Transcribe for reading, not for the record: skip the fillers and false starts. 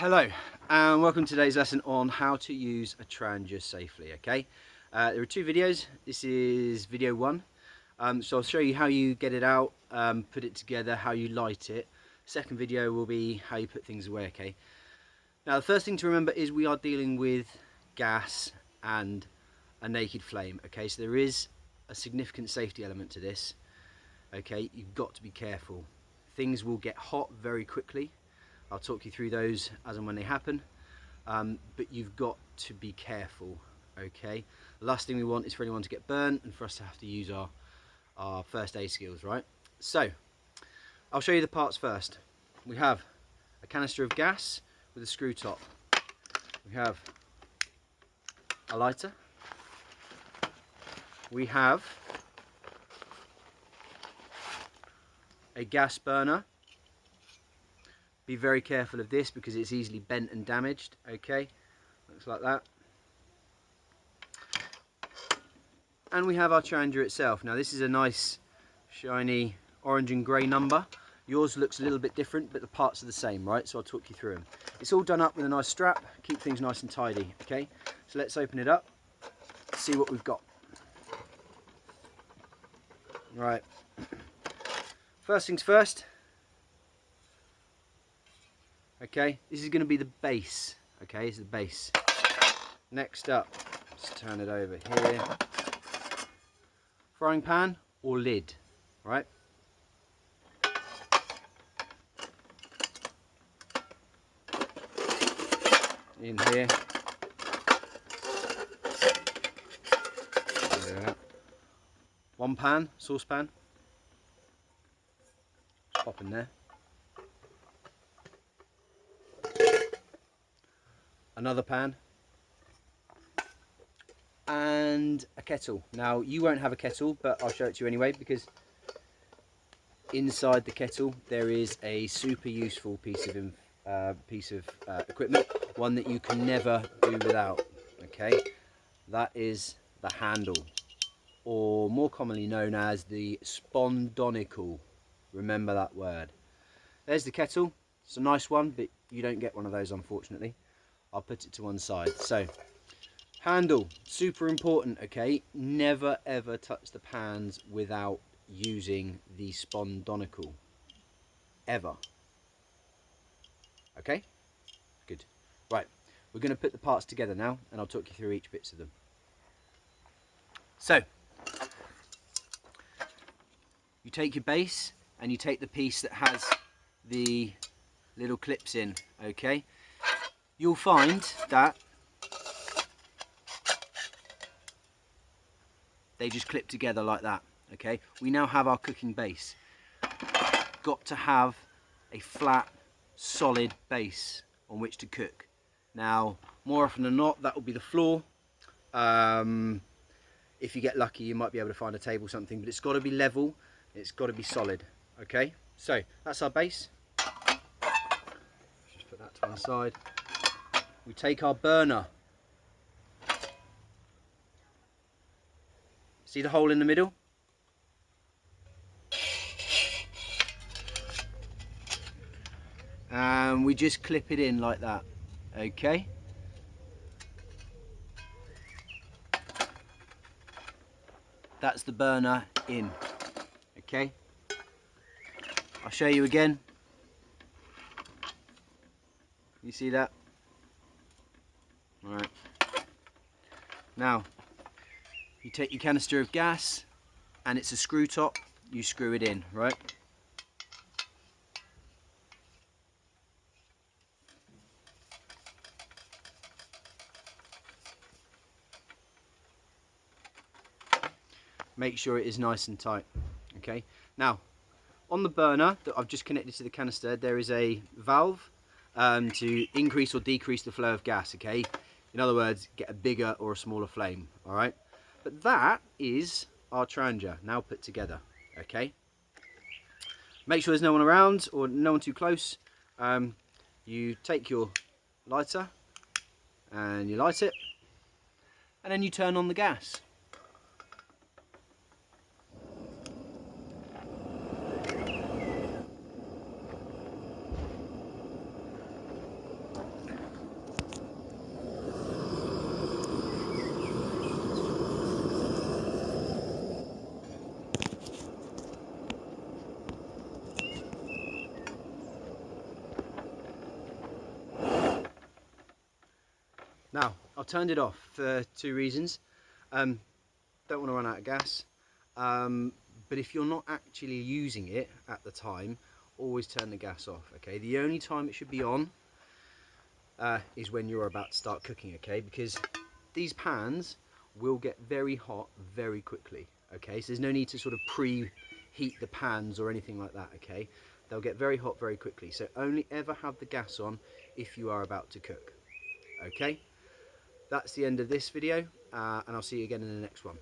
Hello and welcome to today's lesson on how to use a Trangia safely. Okay, there are two videos. This is video one, so I'll show you how you get it out, put it together, how you light it. Second video will be how you put things away. Okay, now the first thing to remember is we are dealing with gas and a naked flame. Okay, so there is a significant safety element to this. Okay, you've got to be careful. Things will get hot very quickly. I'll talk you through those as and when they happen, but you've got to be careful. Okay, the last thing we want is for anyone to get burnt and for us to have to use our first aid skills, right? So I'll show you the parts first. We have a canister of gas with a screw top. We have a lighter. We have a gas burner. Be very careful of this because it's easily bent and damaged. Okay, looks like that. And we have our Trangia itself. Now this is a nice shiny orange and grey number. Yours looks a little bit different, but the parts are the same, right? So I'll talk you through them. It's all done up with a nice strap, keep things nice and tidy. Okay, so let's open it up, see what we've got. Right, first things first. Okay, this is going to be the base. Okay, this is the base. Next up, let's turn it over here. Frying pan or lid, right? In here. Yeah. One pan, saucepan. Pop in there. Another pan, and a kettle. Now you won't have a kettle, but I'll show it to you anyway because inside the kettle there is a super useful piece of equipment, one that you can never do without. Okay, that is the handle, or more commonly known as the spondonicle. Remember that word. There's the kettle. It's a nice one, but you don't get one of those, unfortunately. I'll put it to one side. So, handle, super important, okay? Never ever touch the pans without using the spondonicle. Ever. Okay? Good. Right, we're going to put the parts together now, and I'll talk you through each bits of them. So, you take your base, and you take the piece that has the little clips in, okay? You'll find that they just clip together like that. Okay, we now have our cooking base. Got to have a flat, solid base on which to cook. Now, more often than not, that will be the floor. If you get lucky, you might be able to find a table or something, but it's got to be level. It's got to be solid. Okay, so that's our base. Just put that to one side. We take our burner. See the hole in the middle? And we just clip it in like that. Okay? That's the burner in. Okay? I'll show you again. You see that? Alright. Now, you take your canister of gas, and it's a screw top, you screw it in, right? Make sure it is nice and tight, okay? Now, on the burner that I've just connected to the canister, there is a valve to increase or decrease the flow of gas, okay? In other words, get a bigger or a smaller flame, all right? But that is our Trangia now put together, okay? Make sure there's no one around or no one too close. You take your lighter and you light it, and then you turn on the gas. Now, I've turned it off for two reasons. Don't want to run out of gas, but if you're not actually using it at the time, always turn the gas off, okay? The only time it should be on is when you're about to start cooking, okay? Because these pans will get very hot very quickly, okay? So there's no need to sort of preheat the pans or anything like that, okay? They'll get very hot very quickly. So only ever have the gas on if you are about to cook, okay? That's the end of this video, and I'll see you again in the next one.